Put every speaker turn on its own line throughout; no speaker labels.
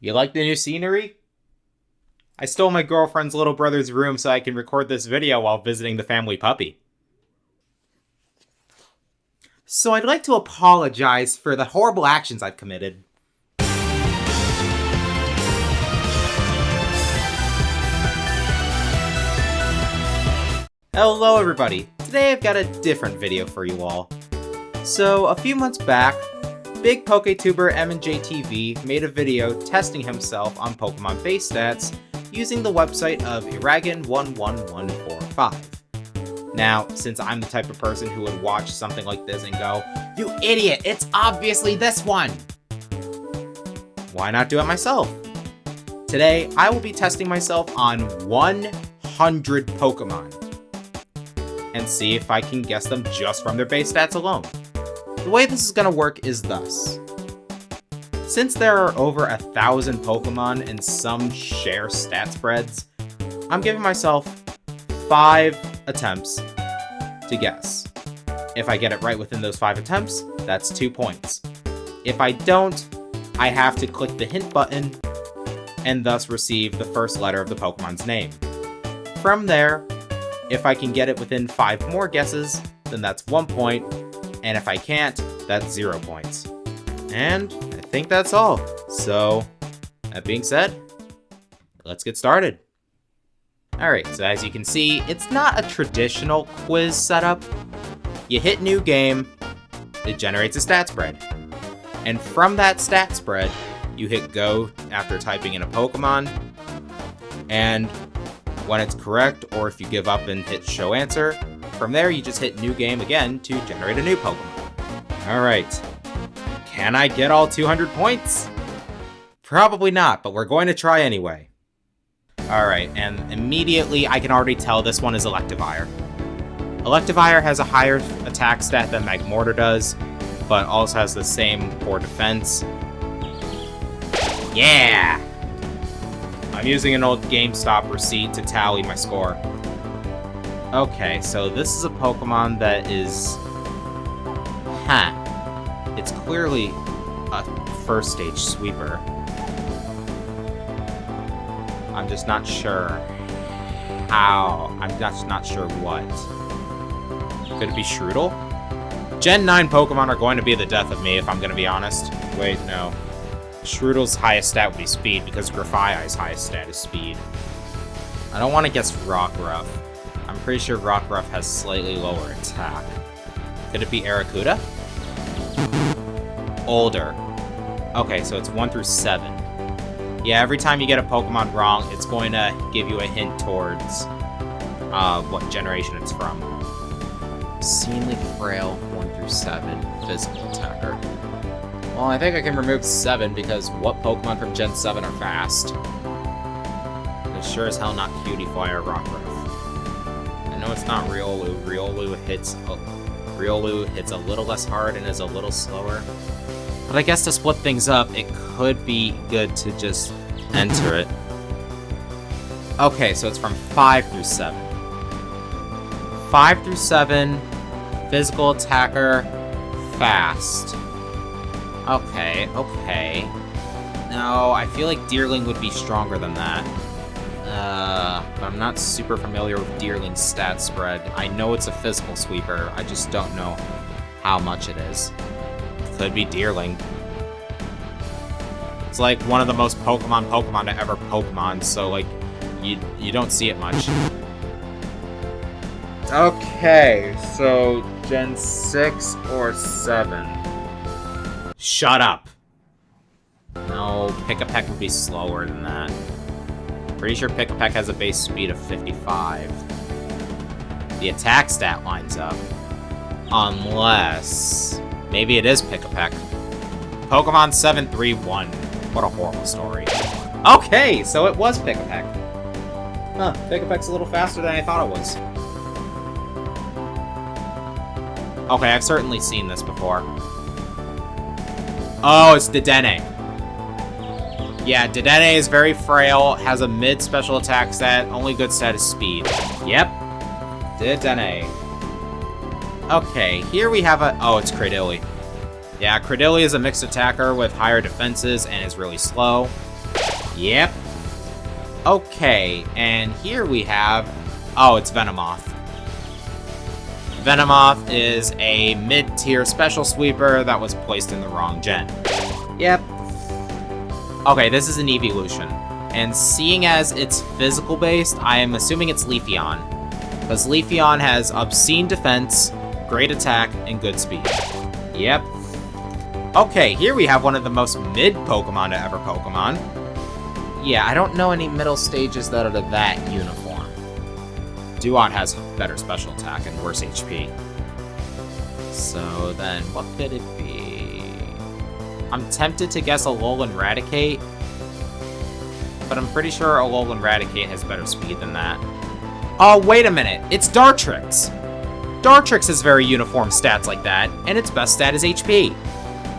You like the new scenery? I stole my girlfriend's little brother's room so I can record this video while visiting the family puppy. So I'd like to apologize for the horrible actions I've committed. Hello everybody! Today I've got a different video for you all. So a few months back, big PokeTuber MandJTV made a video testing himself on Pokemon base stats using the website of Iragan11145. Now, since I'm the type of person who would watch something like this and go, "You idiot, it's obviously this one!" Why not do it myself? Today, I will be testing myself on 100 Pokemon and see if I can guess them just from their base stats alone. The way this is going to work is thus. Since there are over 1,000 Pokemon and some share stat spreads, I'm giving myself 5 attempts to guess. If I get it right within those 5 attempts, that's 2 points. If I don't, I have to click the hint button and thus receive the first letter of the Pokemon's name. From there, if I can get it within 5 more guesses, then that's 1 point, and if I can't, that's 0 points. And I think that's all. So, that being said, let's get started. Alright, so as you can see, it's not a traditional quiz setup. You hit new game, it generates a stat spread. And from that stat spread, you hit go after typing in a Pokemon, and when it's correct, or if you give up and hit show answer, from there you just hit new game again to generate a new Pokemon. Alright, can I get all 200 points? Probably not, but we're going to try anyway. Alright, and immediately I can already tell this one is Electivire. Electivire has a higher attack stat than Magmortar does, but also has the same poor defense. Yeah! I'm using an old GameStop receipt to tally my score. Okay, so this is a Pokemon that is... It's clearly a first stage sweeper. I'm just not sure how. I'm just not sure what. Could it be Shroodle? Gen 9 Pokemon are going to be the death of me, if I'm going to be honest. Wait, no. Shroodle's highest stat would be speed, because Grafaiai's highest stat is speed. I don't want to guess Rockruff. I'm pretty sure Rockruff has slightly lower attack. Could it be Arrokuda? Older. Okay, so it's 1 through 7. Yeah, every time you get a Pokemon wrong, it's going to give you a hint towards what generation it's from. Obscenely frail, 1 through 7, physical attacker. Well, I think I can remove 7 because what Pokemon from Gen 7 are fast? It's sure as hell not Cutiefly or Rockruff. I know it's not Riolu. Riolu hits a little less hard and is a little slower. But I guess to split things up, it could be good to just enter it. Okay, so it's from 5 through 7. 5 through 7, physical attacker, fast. Okay. No, I feel like Deerling would be stronger than that. But I'm not super familiar with Deerling's stat spread. I know it's a physical sweeper, I just don't know how much it is. Could be Deerling. It's like one of the most Pokemon to ever Pokemon, so like, you don't see it much. Okay, so Gen 6 or 7? Shut up! No, Pick-a-Peck would be slower than that. Pretty sure Pick-a-Peck has a base speed of 55. The attack stat lines up. Unless... maybe it is Pick-a-Peck. Pokemon 731. What a horrible story. Okay, so it was Pick-a-Peck. Huh, Pick-a-Peck's a little faster than I thought it was. Okay, I've certainly seen this before. Oh, it's Dedenne. Yeah, Dedenne is very frail, has a mid special attack stat, only good stat is speed. Yep. Dedenne. Okay, here we have a... oh, it's Cradily. Yeah, Cradily is a mixed attacker with higher defenses and is really slow. Yep. Okay, and here we have... Oh, it's Venomoth. Venomoth is a mid-tier special sweeper that was placed in the wrong gen. Yep. Okay, this is an evolution. And seeing as it's physical-based, I am assuming it's Leafeon. Because Leafeon has obscene defense, great attack, and good speed. Yep. Okay, here we have one of the most mid-Pokemon to ever Pokemon. Yeah, I don't know any middle stages that are that uniform. Duat has better special attack and worse HP. So then, what could it be? I'm tempted to guess Alolan Raticate, but I'm pretty sure Alolan Raticate has better speed than that. Oh, wait a minute, it's Dartrix! Dartrix has very uniform stats like that, and its best stat is HP.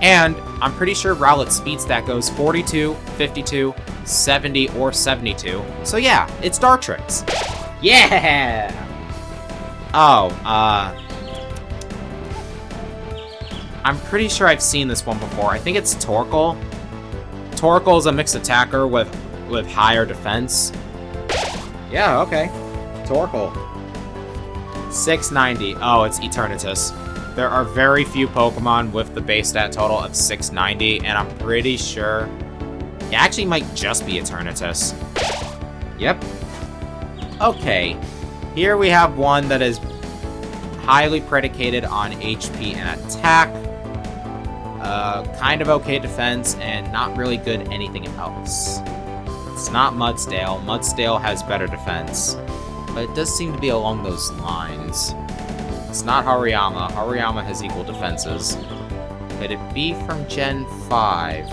And I'm pretty sure Rowlet's speed stat goes 42, 52, 70, or 72. So yeah, it's Dartrix. Yeah! Oh, I'm pretty sure I've seen this one before. I think it's Torkoal. Torkoal is a mixed attacker with higher defense. Yeah, okay. Torkoal. 690. Oh, it's Eternatus. There are very few Pokemon with the base stat total of 690, and I'm pretty sure it actually might just be Eternatus. Yep. Okay, here we have one that is highly predicated on HP and attack, kind of okay defense, and not really good anything else. It's not Mudsdale. Mudsdale has better defense, but it does seem to be along those lines. It's not Hariyama. Hariyama has equal defenses. Could it be from Gen 5?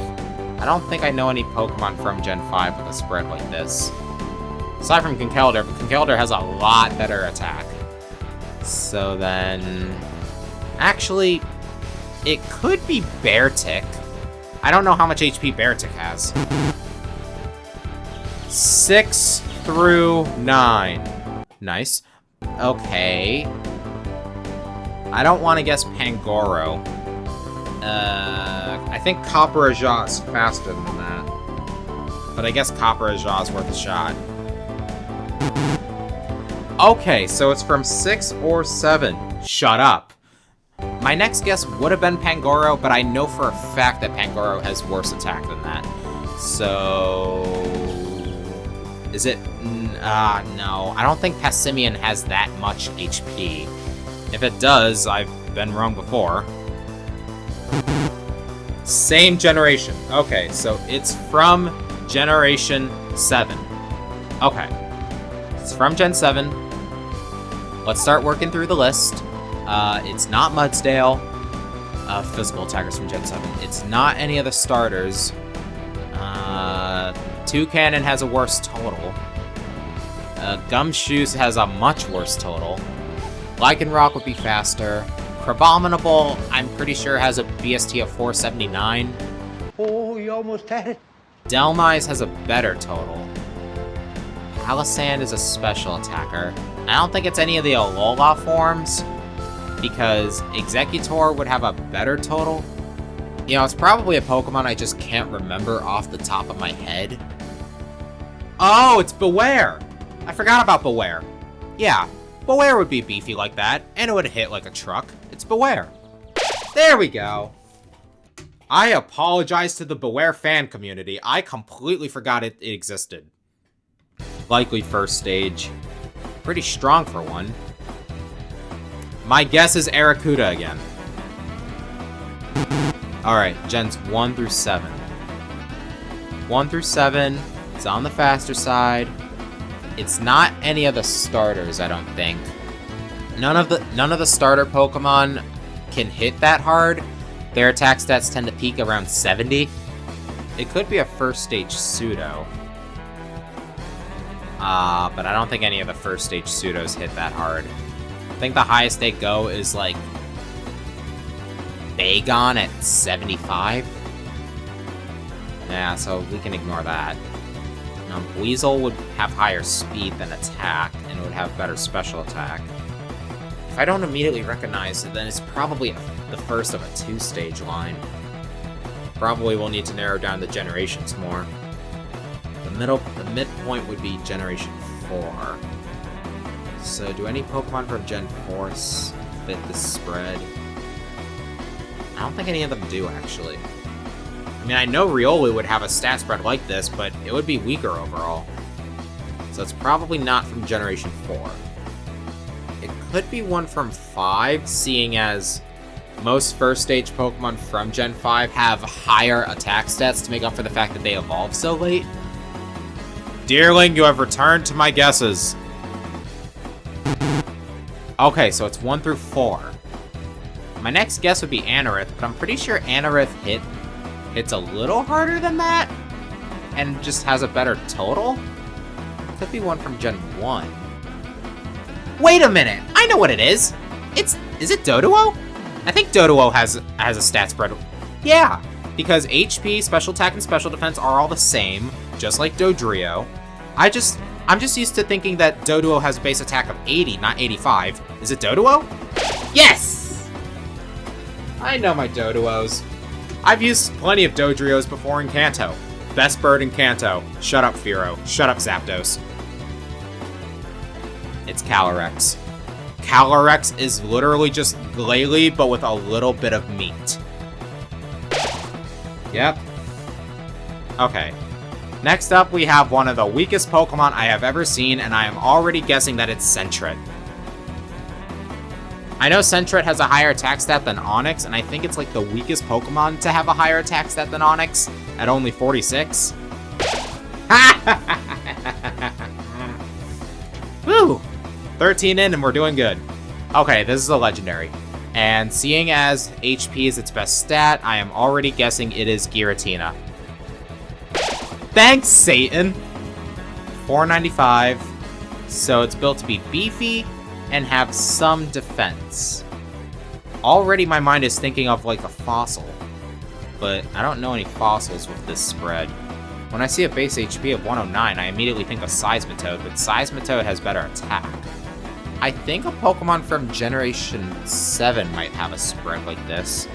I don't think I know any Pokemon from Gen 5 with a spread like this. Aside from Conkeldurr, but Conkeldurr has a lot better attack. So then... Actually, it could be Beartick. I don't know how much HP Beartick has. 6 through 9. Nice. Okay. I don't want to guess Pangoro. I think Copperajah is faster than that. But I guess Copperajah is worth a shot. Okay, so it's from 6 or 7. Shut up. My next guess would have been Pangoro, but I know for a fact that Pangoro has worse attack than that. So... Is it... no. I don't think Passimian has that much HP. If it does, I've been wrong before. Same generation. Okay, so it's from Generation 7. Okay. It's from Gen 7. Let's start working through the list. It's not Mudsdale. Physical attackers from Gen 7. It's not any of the starters. Toucannon has a worse total. Gumshoos has a much worse total. Lycanroc would be faster. Crabominable, I'm pretty sure has a BST of 479.
Oh, you almost had it.
Delmise has a better total. Palisand is a special attacker. I don't think it's any of the Alola forms, because Executor would have a better total. You know, it's probably a Pokemon I just can't remember off the top of my head. Oh, it's Beware! I forgot about Beware. Yeah, Beware would be beefy like that, and it would hit like a truck. It's Beware. There we go. I apologize to the Beware fan community. I completely forgot it existed. Likely first stage. Pretty strong for one. My guess is Arrokuda again. Alright, gens 1 through 7. 1 through 7. It's on the faster side. It's not any of the starters, I don't think. None of the starter Pokemon can hit that hard. Their attack stats tend to peak around 70. It could be a first stage pseudo. But I don't think any of the first stage pseudos hit that hard. I think the highest they go is like Bagon at 75. Yeah, so we can ignore that. Weasel would have higher speed than attack, and it would have better special attack. If I don't immediately recognize it, then it's probably the first of a 2-stage line. Probably we'll need to narrow down the generations more. the midpoint would be Generation 4. So do any Pokemon from Gen 4 fit the spread? I don't think any of them do, actually. I mean, I know Riolu would have a stat spread like this, but it would be weaker overall. So it's probably not from Generation 4. It could be one from 5, seeing as most first stage Pokemon from Gen 5 have higher attack stats to make up for the fact that they evolved so late. Deerling, you have returned to my guesses. Okay, so it's 1 through 4. My next guess would be Anorith, but I'm pretty sure Anorith hits a little harder than that, and just has a better total? Could be one from Gen 1. Wait a minute! I know what it is! Is it Doduo? I think Doduo has a stat spread. Yeah, because HP, Special Attack, and Special Defense are all the same, just like Dodrio. I'm just used to thinking that Doduo has a base attack of 80, not 85. Is it Doduo? Yes! I know my Doduos. I've used plenty of Dodrios before in Kanto. Best bird in Kanto. Shut up, Firo. Shut up, Zapdos. It's Calyrex. Calyrex is literally just Glalie, but with a little bit of meat. Yep. Okay. Next up, we have one of the weakest Pokemon I have ever seen, and I am already guessing that it's Sentret. I know Sentret has a higher attack stat than Onix, and I think it's like the weakest Pokemon to have a higher attack stat than Onix, at only 46. Woo! 13 in, and we're doing good. Okay, this is a legendary. And seeing as HP is its best stat, I am already guessing it is Giratina. Thanks, Satan! 495. So it's built to be beefy and have some defense. Already my mind is thinking of like a fossil, but I don't know any fossils with this spread. When I see a base HP of 109, I immediately think of Seismitoad, but Seismitoad has better attack. I think a Pokemon from Generation 7 might have a spread like this,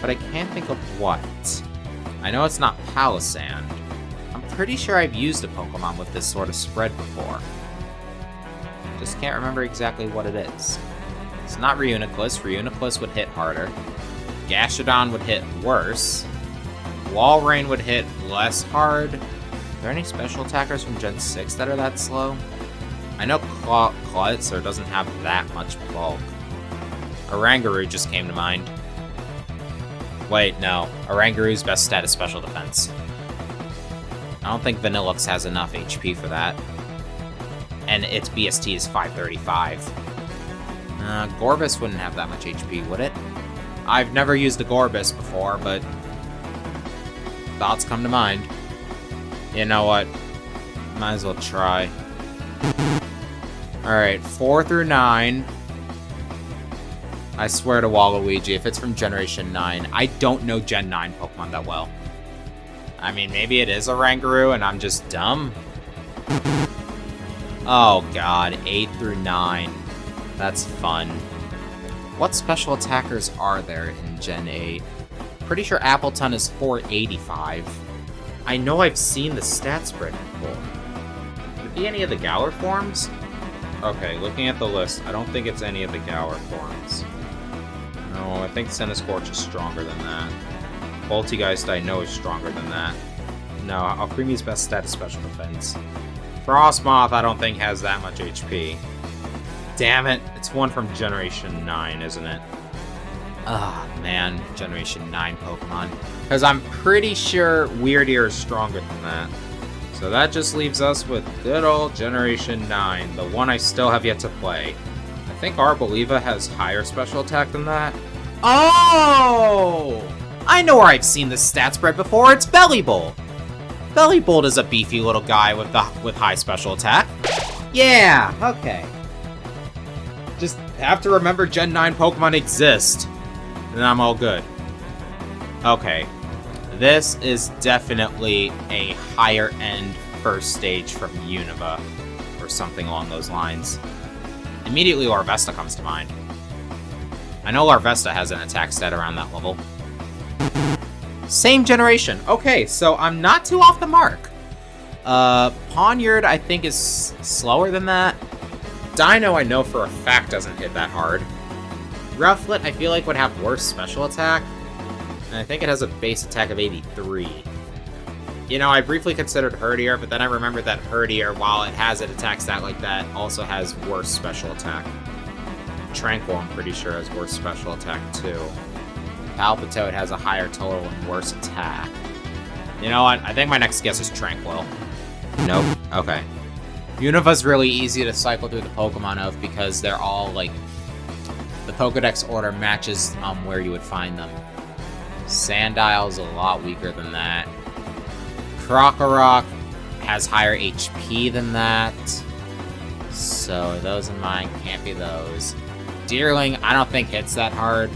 but I can't think of what. I know it's not Palisand. I'm pretty sure I've used a Pokemon with this sort of spread before. Just can't remember exactly what it is. It's not Reuniclus. Reuniclus would hit harder. Gastrodon would hit worse. Walrein would hit less hard. Are there any special attackers from Gen 6 that are that slow? I know Clawitzer doesn't have that much bulk. Oranguru just came to mind. Wait, no. Oranguru's best stat is special defense. I don't think Vanillux has enough HP for that. And its BST is 535. Gorbis wouldn't have that much HP, would it? I've never used a Gorbis before, but thoughts come to mind. You know what? Might as well try. Alright, 4 through 9. I swear to Waluigi, if it's from Generation 9, I don't know Gen 9 Pokemon that well. I mean, maybe it is Oranguru and I'm just dumb. Oh god, 8 through 9. That's fun. What special attackers are there in Gen 8? Pretty sure Appleton is 485. I know I've seen the stat spread before. Could it be any of the Galar forms? Okay, looking at the list, I don't think it's any of the Galar forms. No, I think Centiskorch is stronger than that. Poltegeist I know is stronger than that. No, Alcremie's best stat is special defense. Frostmoth I don't think has that much HP. Damn it, it's one from Generation 9, isn't it? Ah, man, Generation 9 Pokemon. Because I'm pretty sure Weirdeer is stronger than that. So that just leaves us with good old Generation 9, the one I still have yet to play. I think Arboliva has higher special attack than that. Oh! I know where I've seen this stat spread before, it's Bellibolt! Bellibolt is a beefy little guy with high special attack. Yeah, okay. Just have to remember Gen 9 Pokemon exist, and I'm all good. Okay, this is definitely a higher end first stage from Unova, or something along those lines. Immediately Larvesta comes to mind. I know Larvesta has an attack stat around that level. Same generation. Okay, so I'm not too off the mark. Poniard, I think, is slower than that. Dino, I know for a fact doesn't hit that hard. Rufflet, I feel like would have worse special attack. And I think it has a base attack of 83. You know, I briefly considered Herdier, but then I remembered that Herdier, while it has an attack stat like that, also has worse special attack. Tranquil, I'm pretty sure, has worse special attack, too. Palpitoad has a higher total and worse attack. You know what? I think my next guess is Tranquil. Nope. Okay. Univa's really easy to cycle through the Pokemon of because they're all, like... The Pokedex order matches where you would find them. Sandile's a lot weaker than that. Krokorok has higher HP than that. So those in mine can't be those. Deerling, I don't think hits that hard.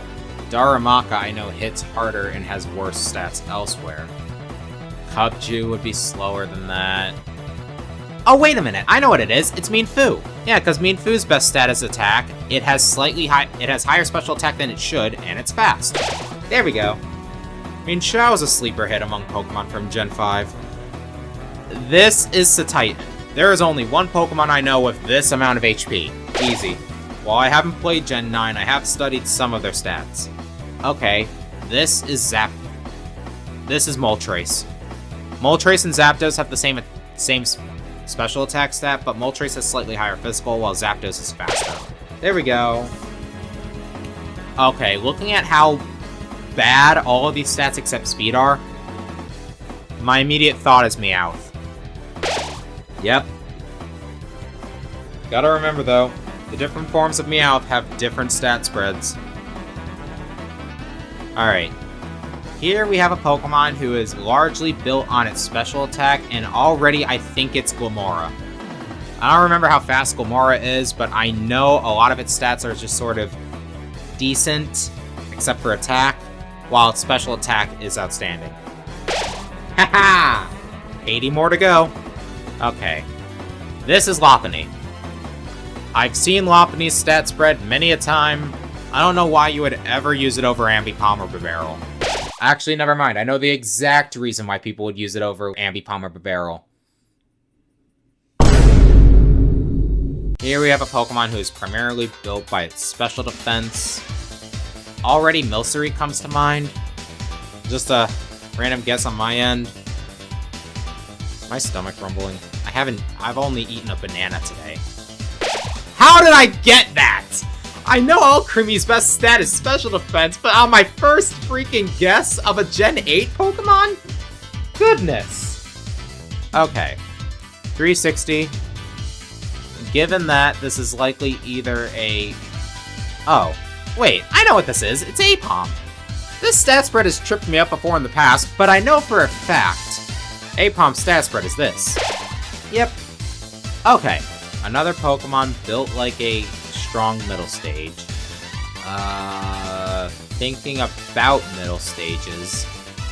Darumaka, I know hits harder and has worse stats elsewhere. Cubju would be slower than that. Oh, wait a minute. I know what it is. It's Mienfoo. Yeah, because Mienfoo's best stat is attack. It has higher special attack than it should, and it's fast. There we go. Mienshao is a sleeper hit among Pokemon from Gen 5. This is Satitan. There is only one Pokemon I know with this amount of HP. Easy. While I haven't played Gen 9, I have studied some of their stats. Okay, this is This is Moltres. Moltres and Zapdos have the same special attack stat, but Moltres has slightly higher physical, while Zapdos is faster. There we go. Okay, looking at how bad all of these stats except speed are, my immediate thought is Meowth. Yep. Gotta remember, though, the different forms of Meowth have different stat spreads. Alright. Here we have a Pokemon who is largely built on its special attack, and already I think it's Glimmora. I don't remember how fast Glimmora is, but I know a lot of its stats are just sort of decent, except for attack, while its special attack is outstanding. Haha! 80 more to go. Okay. This is Lopunny. I've seen Lopunny's stat spread many a time. I don't know why you would ever use it over Ambipom or Bibarel. Actually, never mind. I know the exact reason why people would use it over Ambipom or Bibarel. Here we have a Pokemon who is primarily built by its special defense. Already Milcery comes to mind. Just a random guess on my end. Is my stomach rumbling? I've only eaten a banana today. How did I get that? I know Alcremie's best stat is special defense, but on my first freaking guess of a Gen 8 Pokemon? Goodness. Okay. 360. Given that this is likely either a... Oh. Wait, I know what this is. It's Apom. This stat spread has tripped me up before in the past, but I know for a fact Apom's stat spread is this. Yep. Okay. Another Pokemon built like a strong middle stage. Thinking about middle stages.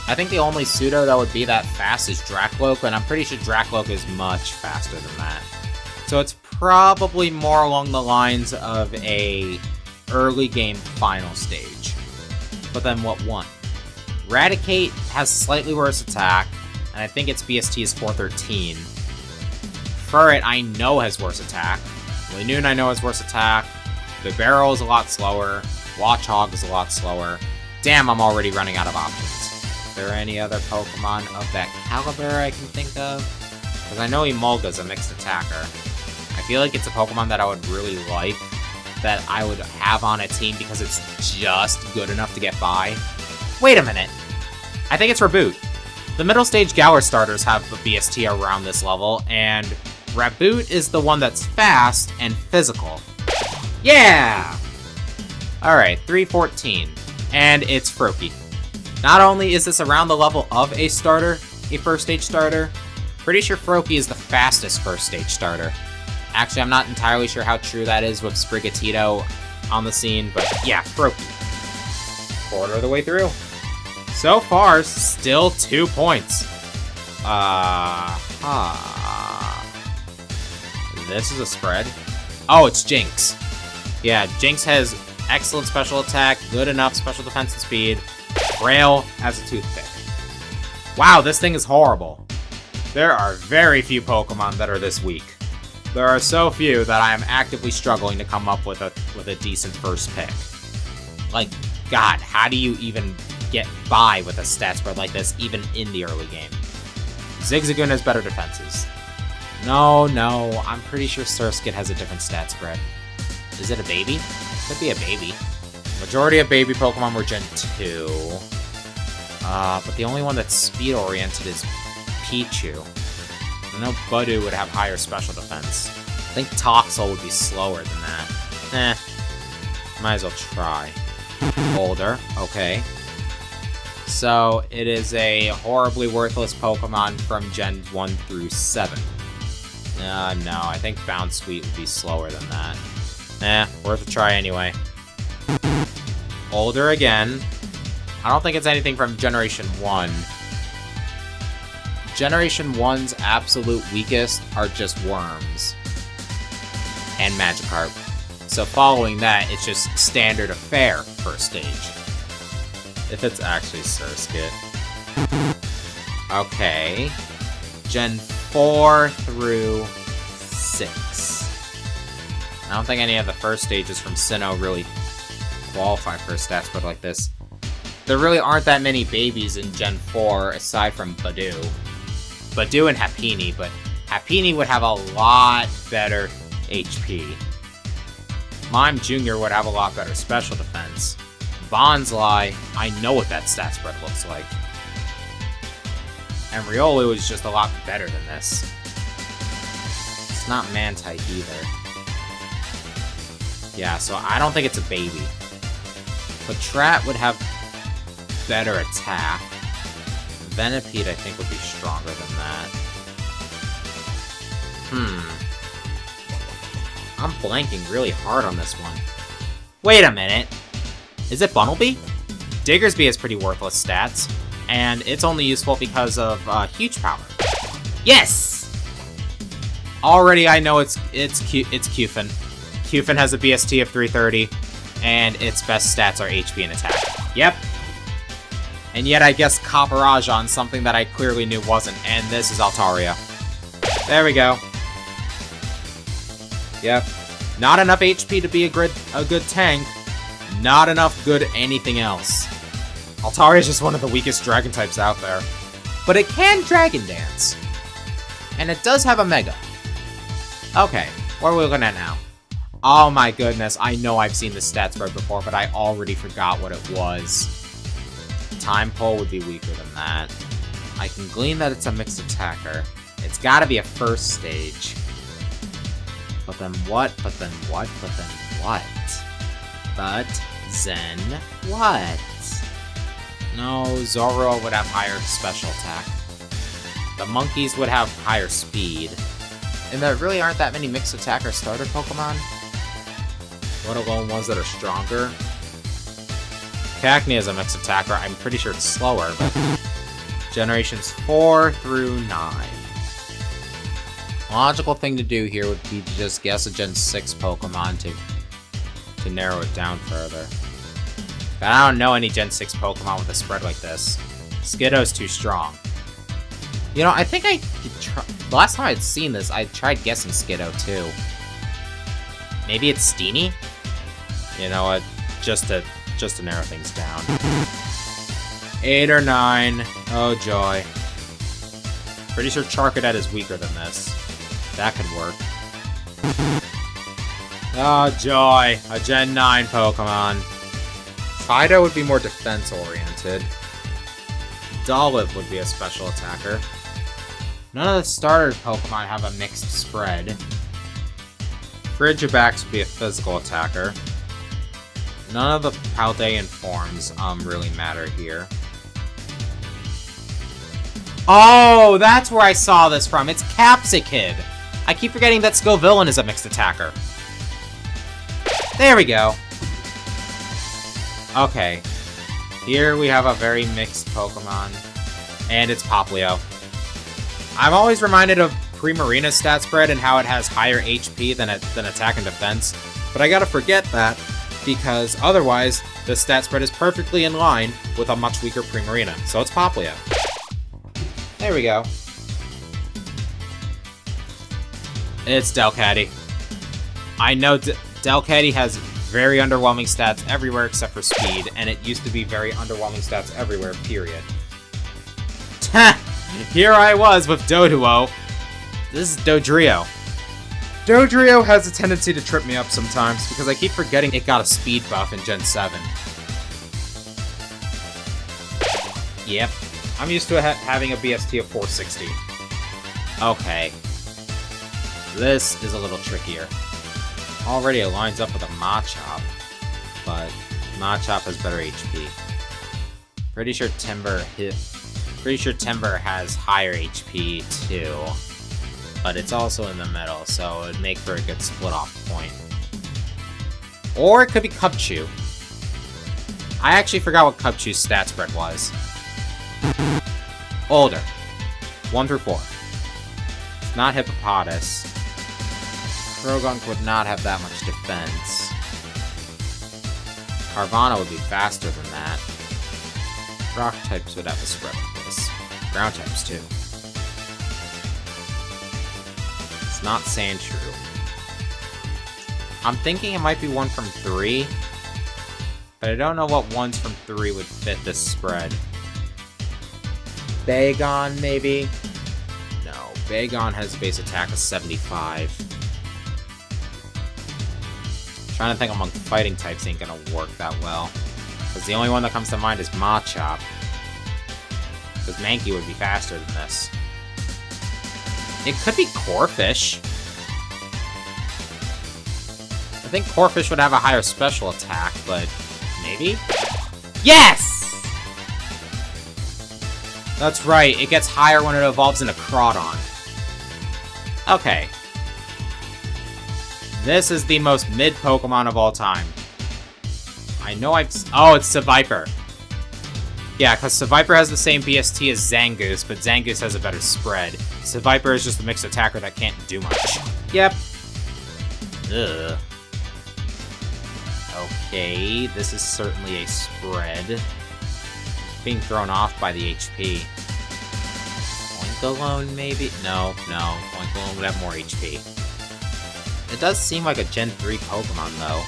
I think the only pseudo that would be that fast is Dracloak, and I'm pretty sure Dracloak is much faster than that. So it's probably more along the lines of a early game final stage. But then what one? Raticate has slightly worse attack, and I think its BST is 413. Furret I know has worse attack. Linoone I know has worse attack. Bibarel is a lot slower. Watchog is a lot slower. Damn, I'm already running out of options. Are there any other Pokemon of that caliber I can think of? Because I know Emolga's a mixed attacker. I feel like it's a Pokemon that I would really like, that I would have on a team because it's just good enough to get by. Wait a minute. I think it's Raboot. The middle stage Galar starters have a BST around this level, and Raboot is the one that's fast and physical. Yeah! Alright, 314. And it's Froakie. Not only is this around the level of a starter, a first stage starter, pretty sure Froakie is the fastest first stage starter. Actually, I'm not entirely sure how true that is with Sprigatito on the scene, but yeah, Froakie. Quarter of the way through. So far, still 2 points. This is a spread. Oh, it's Jinx. Yeah, Jinx has excellent special attack, good enough special defense and speed. Frail as a toothpick. Wow, this thing is horrible. There are very few Pokemon that are this weak. There are so few that I am actively struggling to come up with a decent first pick. Like, God, how do you even get by with a stat spread like this, even in the early game? Zigzagoon has better defenses. No, I'm pretty sure Surskit has a different stat spread. Is it a baby? Could be a baby. Majority of baby Pokemon were Gen 2. But the only one that's speed-oriented is Pichu. I know Budew would have higher special defense. I think Toxel would be slower than that. Might as well try. Older, okay. So, it is a horribly worthless Pokemon from Gen 1 through 7. No, I think Bounce Sweet would be slower than that. Worth a try anyway. Older again. I don't think it's anything from Generation 1. Generation 1's absolute weakest are just worms. And Magikarp. So following that, it's just standard affair first stage. If it's actually Surskit. Okay. Gen 4 through 6. I don't think any of the first stages from Sinnoh really qualify for a stat spread like this. There really aren't that many babies in Gen 4 aside from Budew. Budew and Happiny, but Happiny would have a lot better HP. Mime Jr. would have a lot better special defense. Bonsly, I know what that stat spread looks like. And Riolu is just a lot better than this. It's not Man-type either. Yeah, so I don't think it's a baby. Patrat would have better attack. Venipede, I think, would be stronger than that. I'm blanking really hard on this one. Wait a minute. Is it Bunnelby? Diggersby has pretty worthless stats, and it's only useful because of huge power. Yes! Already I know it's Cufin. Cufin has a BST of 330, and its best stats are HP and attack. Yep. And yet I guessed Copperage on something that I clearly knew wasn't, and this is Altaria. There we go. Yep. Not enough HP to be a good tank. Not enough good anything else. Altaria is just one of the weakest dragon types out there. But it can Dragon Dance. And it does have a Mega. Okay, what are we looking at now? Oh my goodness, I know I've seen this stat spread before, but I already forgot what it was. Time Pole would be weaker than that. I can glean that it's a mixed attacker. It's gotta be a first stage. But then what? But then what? But then what? But then what? No, Zoro would have higher special attack. The monkeys would have higher speed. And there really aren't that many mixed attacker starter Pokemon. Let alone ones that are stronger. Cacnea is a mixed attacker. I'm pretty sure it's slower, but generations 4 through 9. Logical thing to do here would be to just guess a Gen 6 Pokemon to narrow it down further. But I don't know any Gen 6 Pokemon with a spread like this. Skiddo's too strong. You know, I think the last time I'd seen this, I tried guessing Skiddo too. Maybe it's Steenie? You know what? Just to narrow things down. 8 or 9. Oh joy. Pretty sure Charcadet is weaker than this. That could work. Oh joy. A Gen 9 Pokemon. Fido would be more defense-oriented. Dolliv would be a special attacker. None of the starter Pokemon have a mixed spread. Frigibax would be a physical attacker. None of the Paldean forms really matter here. Oh, that's where I saw this from. It's Capsicid. I keep forgetting that Scovillain is a mixed attacker. There we go. Okay. Here we have a very mixed Pokemon. And it's Poplio. I'm always reminded of Primarina's stat spread and how it has higher HP than attack and defense. But I gotta forget that, because otherwise, the stat spread is perfectly in line with a much weaker Primarina. So it's Poplio. There we go. It's Delcatty. I know Delcatty has very underwhelming stats everywhere except for speed, and it used to be very underwhelming stats everywhere, period. Here I was with Doduo. This is Dodrio. Dodrio has a tendency to trip me up sometimes because I keep forgetting it got a speed buff in Gen 7. Yep, I'm used to having a BST of 460. Okay. This is a little trickier. Already it lines up with a Machop, but Machop has better HP. Pretty sure Timber has higher HP too, but it's also in the middle, so it'd make for a good split-off point. Or it could be Cubchoo. I actually forgot what Cubchoo's stat spread was. Older. 1 through 4. It's not Hippopotas. Krogunk would not have that much defense. Carvana would be faster than that. Rock types would have a spread like this. Ground types too. It's not Sandshrew. I'm thinking it might be 1 from 3, but I don't know what 1s from 3 would fit this spread. Bagon, maybe? No, Bagon has base attack of 75. Trying to think among fighting types ain't gonna work that well. Because the only one that comes to mind is Machop. Because Mankey would be faster than this. It could be Corphish. I think Corphish would have a higher special attack, but maybe? Yes! That's right, it gets higher when it evolves into Crawdon. Okay. This is the most mid Pokemon of all time. I know oh, it's Seviper. Yeah, because Seviper has the same BST as Zangoose, but Zangoose has a better spread. Seviper is just a mixed attacker that can't do much. Yep. Ugh. Okay, this is certainly a spread. Being thrown off by the HP. Oinkologne, maybe? No. Oinkologne would have more HP. It does seem like a Gen 3 Pokemon, though.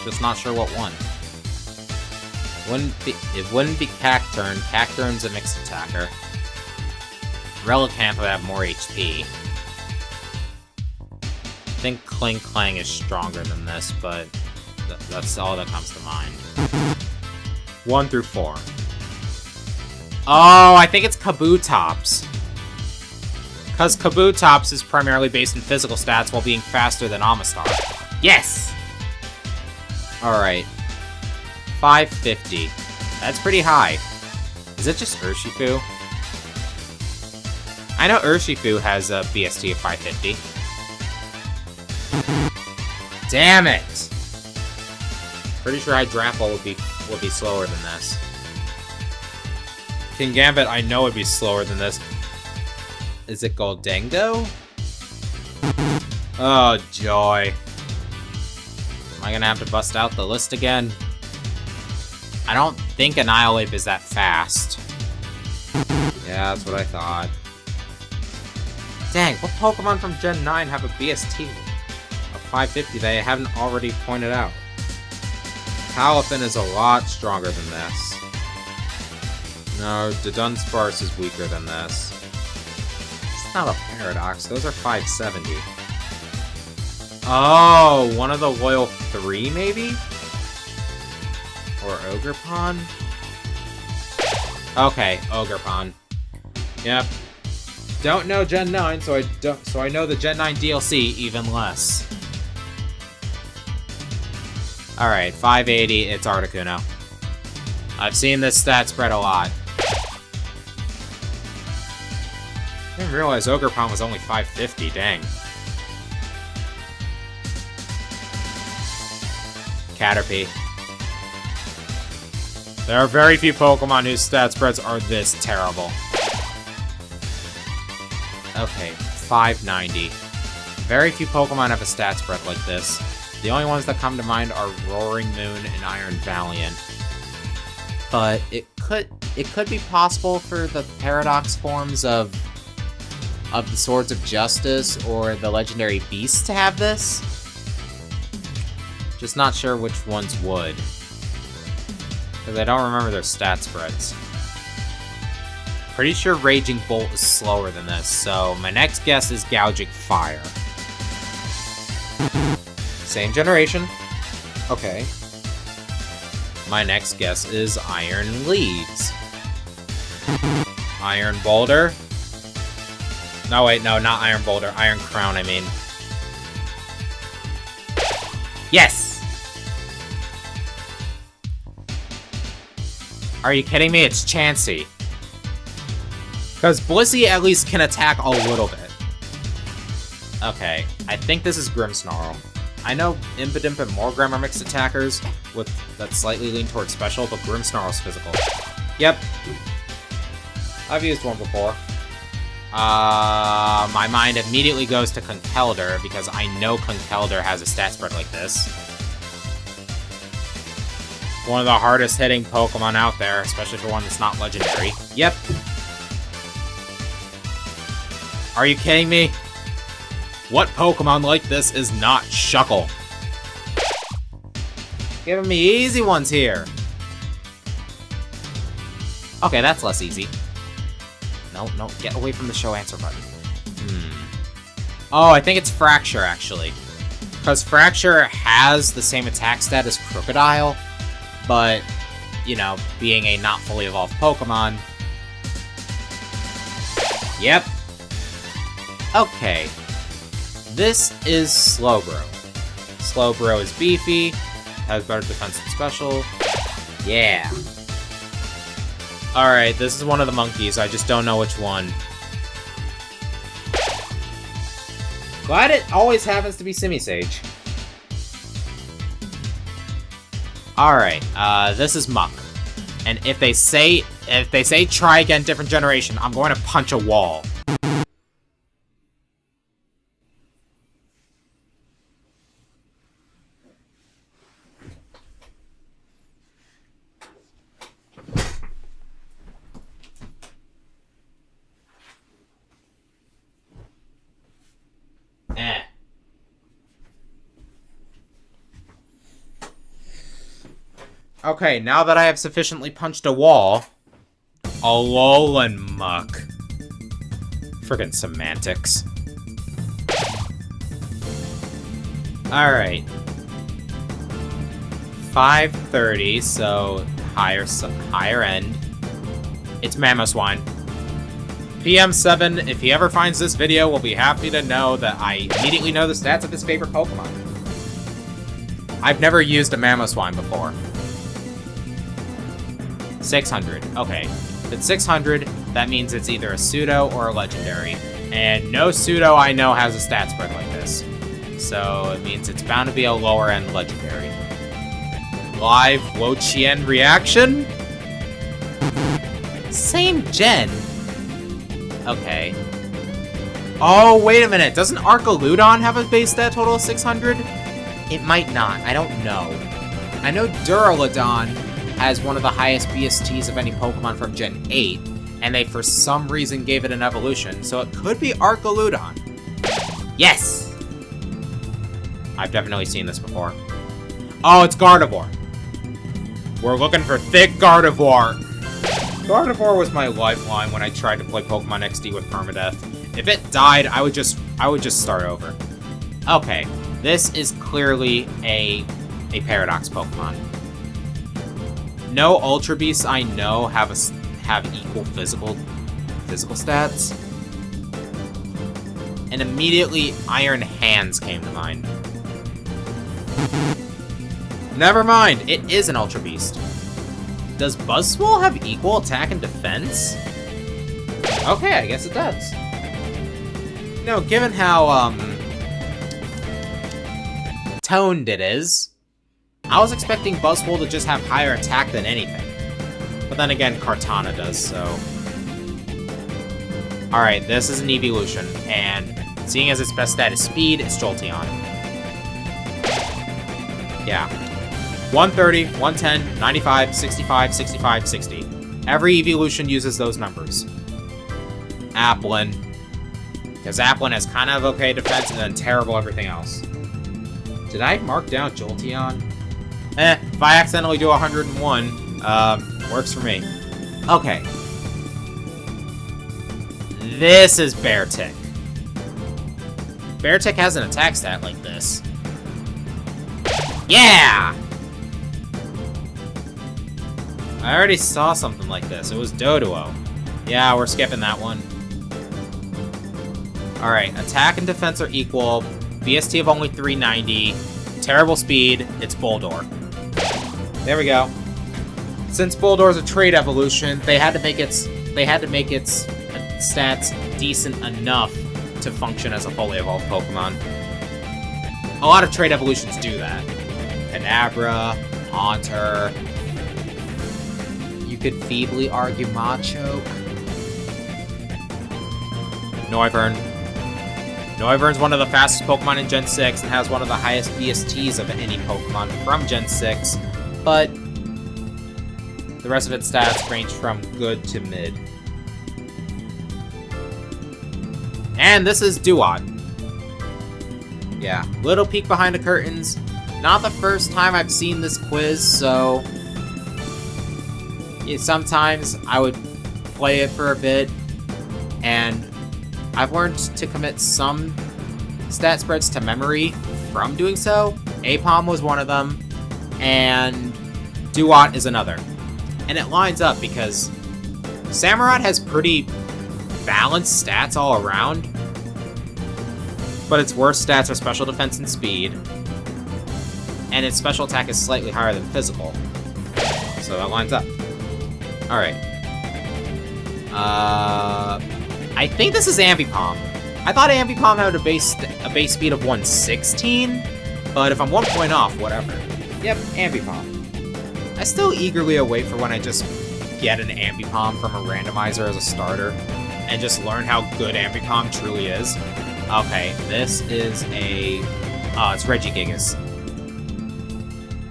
Just not sure what one. It wouldn't be Cacturne. Cacturne's a mixed attacker. Relicanth would have more HP. I think Kling Klang is stronger than this, but that's all that comes to mind. 1 through 4. Oh, I think it's Kabutops. Because Kabutops is primarily based in physical stats while being faster than Amistar. Yes! Alright. 550. That's pretty high. Is it just Urshifu? I know Urshifu has a BST of 550. Damn it! Pretty sure Hydrapple would be slower than this. Kingambit, I know would be slower than this. Is it Goldengo? Oh, joy. Am I gonna have to bust out the list again? I don't think Annihilape is that fast. Yeah, that's what I thought. Dang, what Pokemon from Gen 9 have a BST of 550 that I haven't already pointed out? Palafin is a lot stronger than this. No, Dunsparce is weaker than this. It's not a Paradox, those are 570. Oh, one of the Loyal 3, maybe? Or Ogerpon? Okay, Ogerpon. Yep. Don't know Gen 9, so I know the Gen 9 DLC even less. Alright, 580, it's Articuno. I've seen this stat spread a lot. I didn't realize Ogerpon was only 550, dang. Caterpie. There are very few Pokemon whose stat spreads are this terrible. Okay, 590. Very few Pokemon have a stat spread like this. The only ones that come to mind are Roaring Moon and Iron Valiant. But it could be possible for the Paradox forms of of the Swords of Justice or the Legendary Beasts to have this. Just not sure which ones would. Because I don't remember their stat spreads. Pretty sure Raging Bolt is slower than this, so my next guess is Gouging Fire. Same generation. Okay. My next guess is Iron Leaves. Iron Boulder. No, wait, no, not Iron Boulder. Iron Crown, I mean. Yes! Are you kidding me? It's Chansey. Because Blissey at least can attack a little bit. Okay, I think this is Grimmsnarl. I know Impidimp and Morgrem are mixed attackers with that slightly lean towards special, but Grimmsnarl's physical. Yep. I've used one before. My mind immediately goes to Conkeldurr because I know Conkeldurr has a stat spread like this. One of the hardest hitting Pokemon out there, especially for one that's not legendary. Yep. Are you kidding me? What Pokemon like this is not Shuckle? Giving me easy ones here. Okay, that's less easy. No, get away from the show answer button. Oh, I think it's Fracture, actually. Because Fracture has the same attack stat as Crocodile, but, you know, being a not fully evolved Pokemon. Yep. Okay. This is Slowbro. Slowbro is beefy, has better defense and special. Yeah. Alright, this is one of the monkeys, I just don't know which one. Glad it always happens to be Simisage. Alright, this is Muck. And if they say try again, different generation, I'm going to punch a wall. Okay, now that I have sufficiently punched a wall, Alolan Muck. Friggin' semantics. Alright. 530, so higher end. It's Mamoswine. PM7, if he ever finds this video, will be happy to know that I immediately know the stats of his favorite Pokemon. I've never used a Mamoswine before. 600. Okay. If it's 600, that means it's either a pseudo or a legendary. And no pseudo I know has a stat spread like this. So it means it's bound to be a lower end legendary. Live Wo-Chien reaction? Same gen. Okay. Oh, wait a minute. Doesn't Archaludon have a base stat total of 600? It might not. I don't know. I know Duraludon has one of the highest BSTs of any Pokemon from Gen 8, and they for some reason gave it an evolution, so it could be Archaludon. Yes! I've definitely seen this before. Oh, it's Gardevoir. We're looking for thick Gardevoir. Gardevoir was my lifeline when I tried to play Pokemon XD with Permadeath. If it died, I would just start over. Okay, this is clearly a Paradox Pokemon. No Ultra Beasts I know have equal physical stats. And immediately Iron Hands came to mind. Never mind, it is an Ultra Beast. Does Buzzwole have equal attack and defense? Okay, I guess it does. You know, given how toned it is, I was expecting Buzzwole to just have higher attack than anything. But then again, Kartana does, so... Alright, this is an evolution, and seeing as its best stat is speed, it's Jolteon. Yeah. 130, 110, 95, 65, 65, 60. Every evolution uses those numbers. Applin. Because Applin has kind of okay defense and then terrible everything else. Did I mark down Jolteon? If I accidentally do 101, works for me. Okay. This is Beartick. Beartick has an attack stat like this. Yeah! I already saw something like this. It was Doduo. Yeah, we're skipping that one. Alright, attack and defense are equal. BST of only 390. Terrible speed. It's Bulldor. There we go. Since Bulldor is a trait evolution, they had to make its stats decent enough to function as a fully evolved Pokemon. A lot of trait evolutions do that. Kadabra, Haunter. You could feebly argue Machoke. Noivern. Noivern's one of the fastest Pokemon in Gen 6 and has one of the highest BSTs of any Pokemon from Gen 6, but the rest of its stats range from good to mid. And this is Duat. Yeah, little peek behind the curtains. Not the first time I've seen this quiz, so yeah, sometimes I would play it for a bit, and I've learned to commit some stat spreads to memory from doing so. Apom was one of them, and Duat is another. And it lines up because Samurott has pretty balanced stats all around, but its worst stats are special defense and speed, and its special attack is slightly higher than physical. So that lines up. Alright. I think this is Ambipom. I thought Ambipom had a base speed of 116, but if I'm 1 point off, whatever. Yep, Ambipom. I still eagerly await for when I just get an Ambipom from a randomizer as a starter, and just learn how good Ambipom truly is. Okay, this is a... it's Regigigas.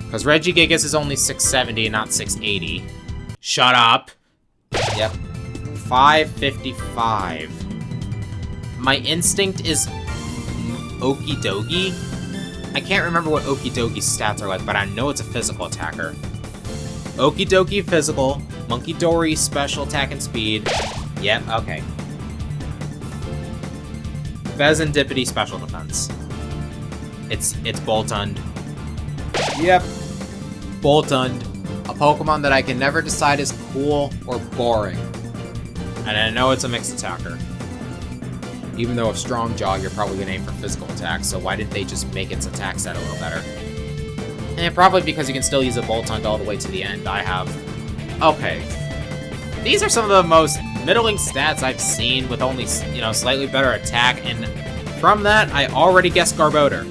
Because Regigigas is only 670 and not 680. Shut up! Yep. 555. My instinct is Okidogi. I can't remember what Okidogi's stats are like, but I know it's a physical attacker. Okidogi physical, Munkidori special attack and speed. Yep, okay. Fezandipity special defense. It's Boltund. Yep. Boltund. A Pokemon that I can never decide is cool or boring. And I know it's a mixed attacker. Even though with Strong Jaw, you're probably going to aim for physical attacks, so why didn't they just make its attack set a little better? And probably because you can still use a Boltund all the way to the end. I have... Okay. These are some of the most middling stats I've seen with only, you know, slightly better attack, and from that, I already guessed Garbodor.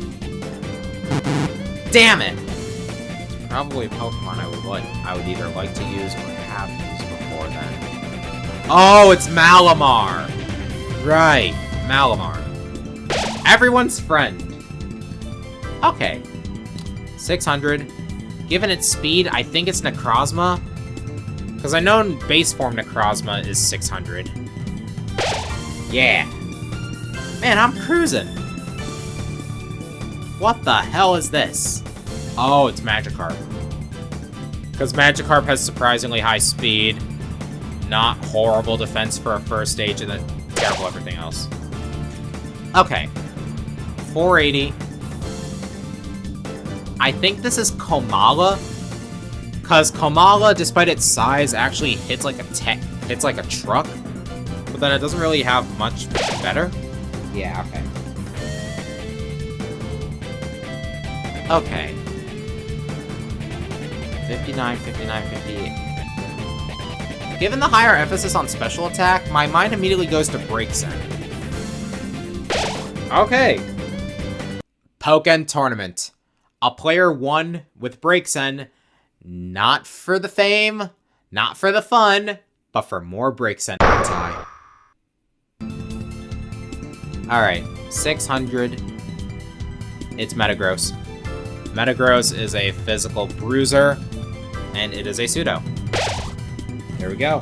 Damn it! It's probably a Pokemon I would either like to use or have used before then. Oh, it's Malamar! Right, Malamar. Everyone's friend. Okay. 600. Given its speed, I think it's Necrozma. Because I know base form Necrozma is 600. Yeah. Man, I'm cruising. What the hell is this? Oh, it's Magikarp. Because Magikarp has surprisingly high speed, not horrible defense for a first stage, and then terrible everything else. Okay. 480. I think this is Komala. Because Komala, despite its size, actually hits like a truck. But then it doesn't really have much better. Yeah, okay. Okay. 59, 59, 58. Given the higher emphasis on special attack, my mind immediately goes to Break Sen. Okay. Pokken Tournament. A player won with Break Sen, not for the fame, not for the fun, but for more Break Sen tie. Alright, 600. It's Metagross. Metagross is a physical bruiser, and it is a pseudo. There we go.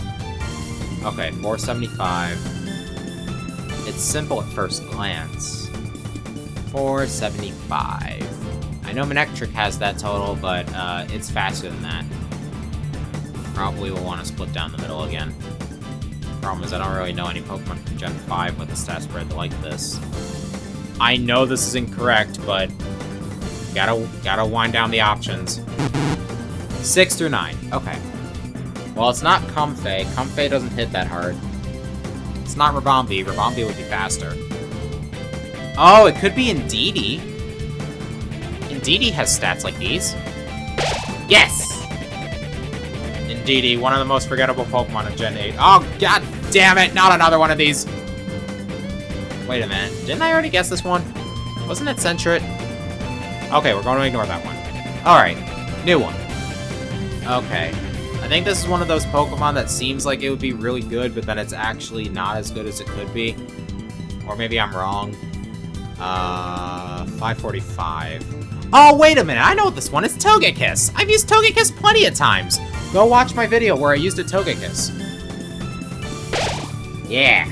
Okay, 475. Its It's simple at first glance. 475. I know Manectric has that total, but it's faster than that. Probably will want to split down the middle again. Problem is I don't really know any Pokemon from Gen 5 with a stat spread like this. I know this is incorrect, but gotta wind down the options. 6 through 9. Okay. Well, it's not Comfey. Comfey doesn't hit that hard. It's not Ribombee. Ribombee would be faster. Oh, it could be Indeedee. Indeedee has stats like these. Yes! Indeedee, one of the most forgettable Pokemon in Gen 8. Oh, god damn it! Not another one of these! Wait a minute. Didn't I already guess this one? Wasn't it Sentret? Okay, we're going to ignore that one. Alright, new one. Okay. I think this is one of those Pokemon that seems like it would be really good, but then it's actually not as good as it could be. Or maybe I'm wrong. 545. Oh, wait a minute. I know what this one is. Togekiss. I've used Togekiss plenty of times. Go watch my video where I used a Togekiss. Yeah.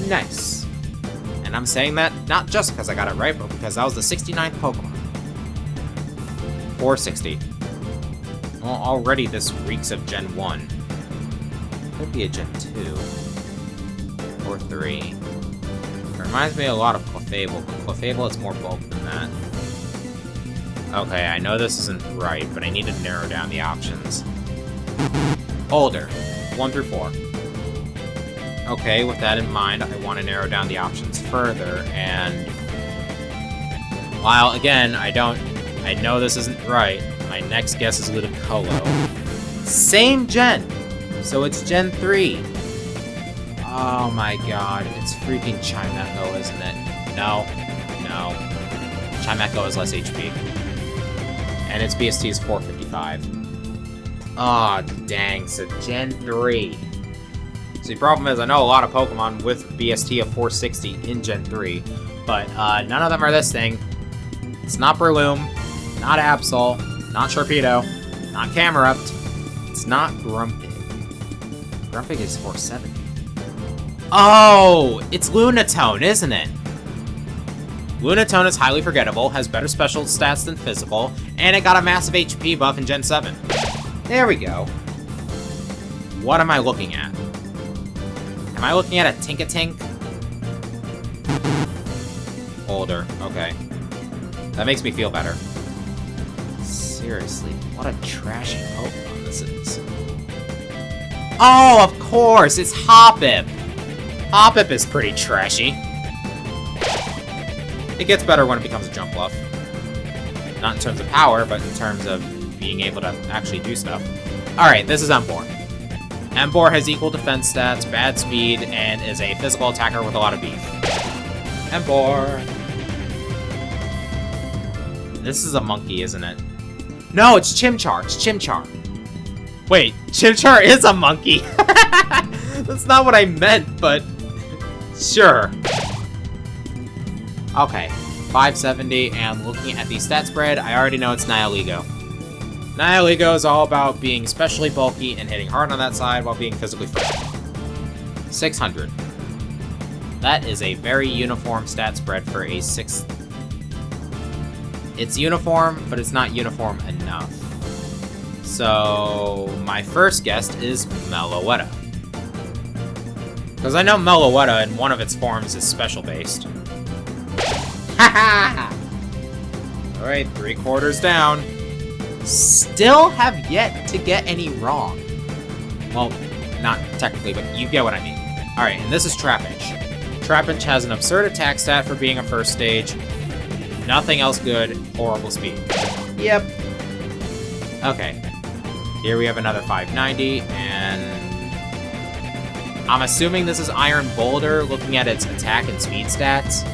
Nice. And I'm saying that not just because I got it right, but because that was the 69th Pokemon. 460. Well, already this reeks of Gen 1. Could be a Gen 2. Or 3. It reminds me a lot of Clefable, but Clefable has more bulk than that. Okay, I know this isn't right, but I need to narrow down the options. Older. 1 through 4. Okay, with that in mind, I want to narrow down the options further, and while, again, I know this isn't right, my next guess is Ludicolo. Same gen! So it's Gen 3. Oh my god, it's freaking Chimecho, isn't it? No. No. Chimecho has less HP. And its BST is 455. Aw, dang, so Gen 3. See, the problem is, I know a lot of Pokemon with BST of 460 in Gen 3, but none of them are this thing. It's not Breloom, not Absol, not Sharpedo, not Camerupt. It's not Grumpig. Grumpig is 470. Oh, it's Lunatone, isn't it? Lunatone is highly forgettable, has better special stats than physical, and it got a massive HP buff in Gen 7. There we go. What am I looking at? Am I looking at a Tinkatink? Older, okay. That makes me feel better. Seriously, what a trashy Pokemon this is. Oh, of course, it's Hoppip! Hoppip is pretty trashy. It gets better when it becomes a jump bluff. Not in terms of power, but in terms of being able to actually do stuff. Alright, this is Emboar. Emboar has equal defense stats, bad speed, and is a physical attacker with a lot of beef. Emboar! This is a monkey, isn't it? No, it's Chimchar. It's Chimchar. Wait, Chimchar is a monkey! That's not what I meant, but sure. Okay, 570, and looking at the stat spread, I already know it's Nihilego. Nihilego is all about being especially bulky and hitting hard on that side while being physically fit. 600. That is a very uniform stat spread for a 6th. It's uniform, but it's not uniform enough. So, my first guess is Meloetta. Because I know Meloetta in one of its forms is special-based. Haha! Alright, 3/4 down. Still have yet to get any wrong. Well, not technically, but you get what I mean. Alright, and this is Trapinch. Trapinch has an absurd attack stat for being a first stage. Nothing else good. Horrible speed. Yep. Okay. Here we have another 590, and I'm assuming this is Iron Boulder, looking at its attack and speed stats.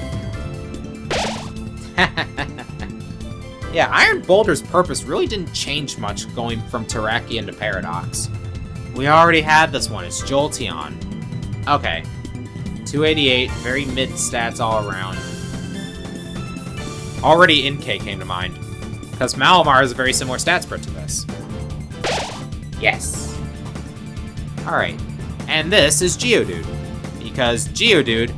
Yeah, Iron Boulder's purpose really didn't change much going from Terrakion to Paradox. We already had this one, it's Jolteon. Okay. 288, very mid stats all around. Already Inkay came to mind, because Malamar has a very similar stat spread to this. Yes. Alright, and this is Geodude. because Geodude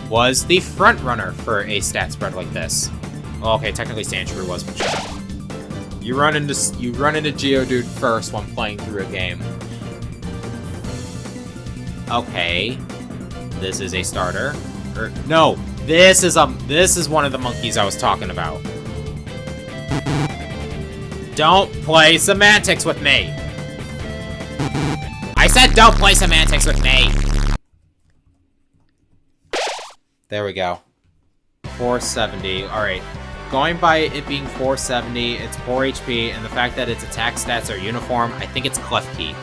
was the front runner for a stat spread like this. Well, okay, technically Sandshrew was, but shut up. You run into Geodude first when playing through a game. Okay, this is a starter. No, this is one of the monkeys I was talking about. Don't play semantics with me. I said don't play semantics with me. There we go. 470. All right. Going by it being 470, it's 4 HP, and the fact that its attack stats are uniform, I think it's Klefki.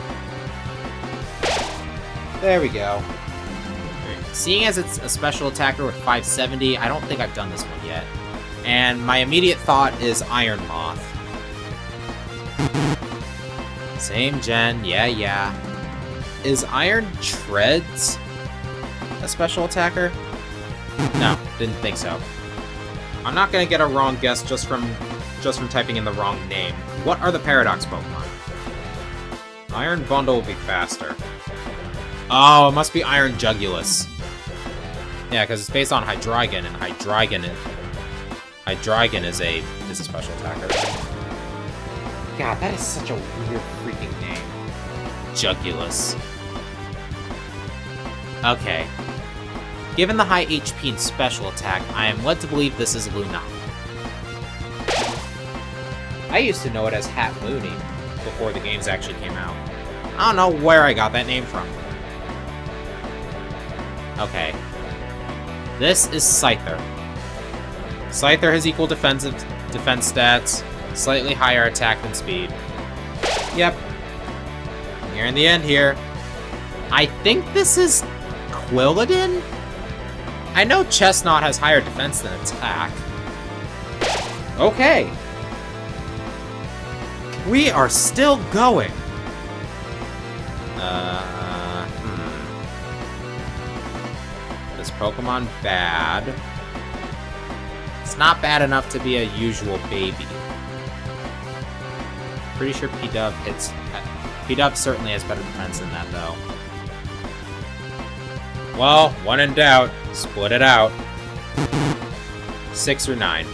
There we go. Seeing as it's a special attacker with 570, I don't think I've done this one yet. And my immediate thought is Iron Moth. Same gen, yeah. Is Iron Treads a special attacker? No, didn't think so. I'm not gonna get a wrong guess just from typing in the wrong name. What are the Paradox Pokemon? Iron Bundle will be faster. Oh, it must be Iron Jugulus. Yeah, because it's based on Hydreigon, and Hydreigon is a special attacker. God, that is such a weird freaking name. Jugulus. Okay. Given the high HP and special attack, I am led to believe this is Luna. I used to know it as Hat Looney before the games actually came out. I don't know where I got that name from. Okay. This is Cipher. Cipher has equal defense stats, slightly higher attack than speed. Yep. We're in the end here. I think this is Quilladin? I know Chestnut has higher defense than attack. Okay. We are still going. This Pokemon bad. It's not bad enough to be a usual baby. Pretty sure P-Dove hits... P-Dove certainly has better defense than that, though. Well, when in doubt, split it out. 6 or 9.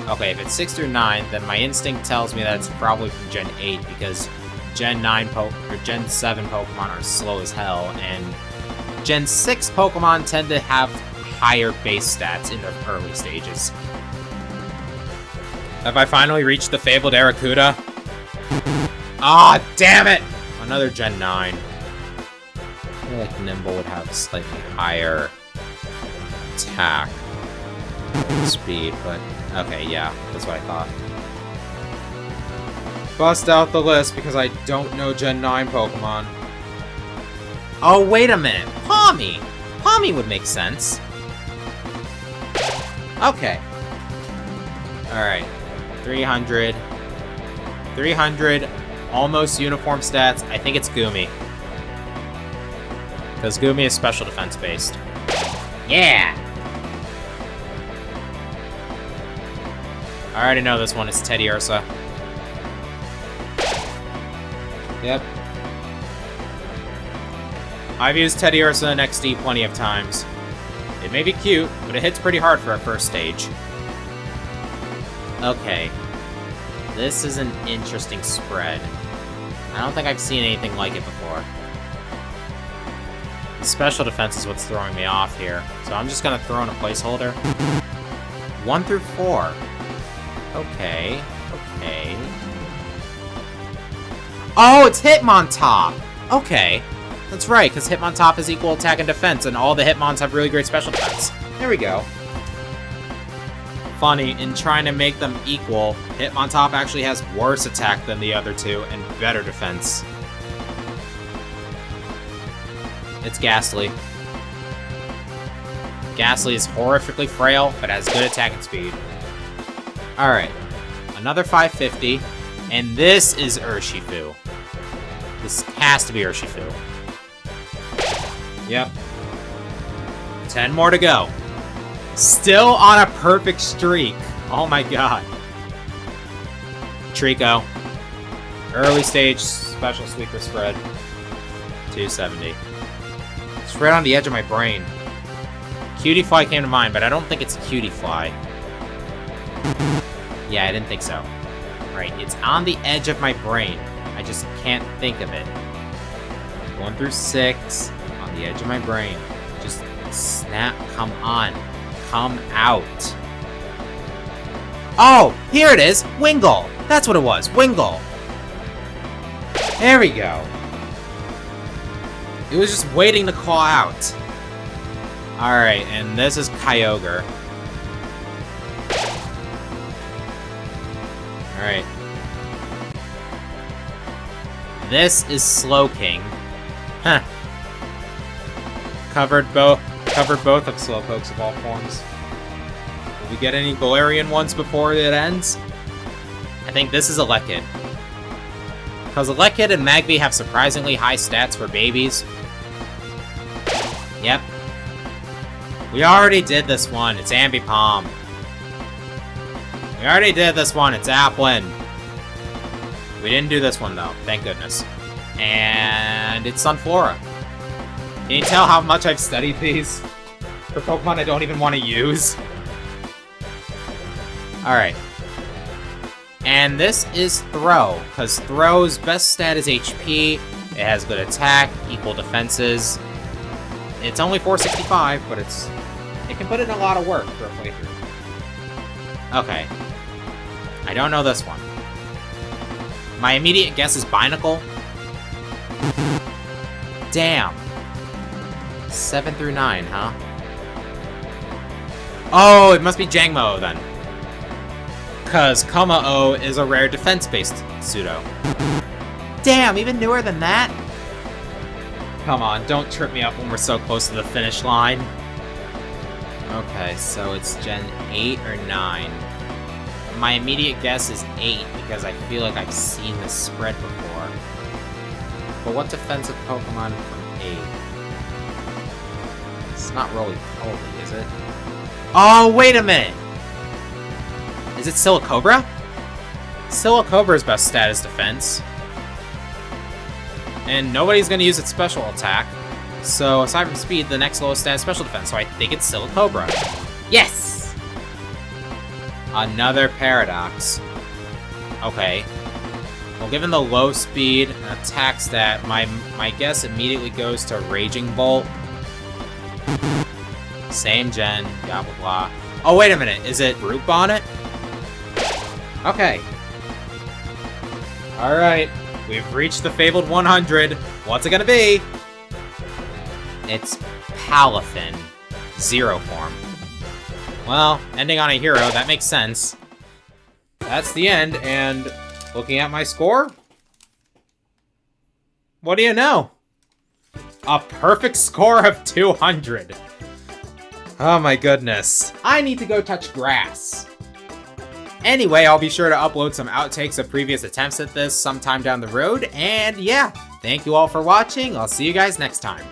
Okay, if it's 6 or 9, then my instinct tells me that it's probably from Gen 8, because Gen 7 Pokemon are slow as hell, and Gen 6 Pokemon tend to have higher base stats in their early stages. Have I finally reached the fabled Arrokuda? Ah, damn it! Another Gen 9. I feel like Nimble would have slightly higher attack and speed, but okay, yeah, that's what I thought. Bust out the list because I don't know Gen 9 Pokemon. Oh, wait a minute. Pawmi! Pawmi would make sense. Okay. Alright. 300. 300. Almost uniform stats. I think it's Goomy. Because Goomy is special defense based. Yeah! I already know this one is Teddy Ursa. Yep. I've used Teddy Ursa in XD plenty of times. It may be cute, but it hits pretty hard for a first stage. Okay. This is an interesting spread. I don't think I've seen anything like it before. The special defense is what's throwing me off here, so I'm just gonna throw in a placeholder. 1 through 4. Okay. Okay. Oh, it's Hitmontop! Okay. That's right, because Hitmontop is equal attack and defense, and all the Hitmons have really great special defense. There we go. Funny, in trying to make them equal, Hitmontop actually has worse attack than the other two, and better defense. It's Ghastly. Ghastly is horrifically frail, but has good attack and speed. Alright. Another 550, and this is Urshifu. This has to be Urshifu. Yep. 10 more to go. Still on a perfect streak. Oh my god. Trico. Early stage special sweeper spread. 270. It's right on the edge of my brain. Cutie Fly came to mind, but I don't think it's Cutie Fly. Yeah, I didn't think so. Right, it's on the edge of my brain. I just can't think of it. 1 through 6, on the edge of my brain. Just snap, come on. Come out. Oh, here it is! Wingull! That's what it was, Wingull! There we go. It was just waiting to call out. Alright, and this is Kyogre. Alright. This is Slowking. Huh. Covered both of Slowpokes of all forms. Will we get any Galarian ones before it ends? I think this is a Lekid. Because Lekid and Magby have surprisingly high stats for babies. Yep. We already did this one. It's Ambipom. We already did this one. It's Applin. We didn't do this one, though. Thank goodness. And it's Sunflora. Can you tell how much I've studied these? For Pokemon I don't even want to use. Alright. And this is Throw, because Throw's best stat is HP. It has good attack, equal defenses. It's only 465, but it can put in a lot of work for a playthrough. Okay. I don't know this one. My immediate guess is Binacle. Damn. 7 through 9, huh? Oh, it must be Jangmo then. Because Kommo-o is a rare defense-based pseudo. Damn, even newer than that? Come on, don't trip me up when we're so close to the finish line. Okay, so it's Gen 8 or 9. My immediate guess is 8, because I feel like I've seen this spread before. But what defensive Pokemon from 8? It's not Roly-Poly, is it? Oh, wait a minute! Is it Silicobra? Silicobra's best stat is defense. And nobody's gonna use its special attack. So, aside from speed, the next lowest stat is special defense, so I think it's Silicobra. Yes! Another Paradox. Okay. Well, given the low speed and attack stat, my guess immediately goes to Raging Bolt. Same gen, blah blah blah. Oh, wait a minute, is it Brute Bonnet? Okay. Alright, we've reached the fabled 100. What's it gonna be? It's Palafin. Zero form. Well, ending on a hero, that makes sense. That's the end, and looking at my score? What do you know? A perfect score of 200. Oh my goodness. I need to go touch grass. Anyway, I'll be sure to upload some outtakes of previous attempts at this sometime down the road, and yeah, thank you all for watching. I'll see you guys next time.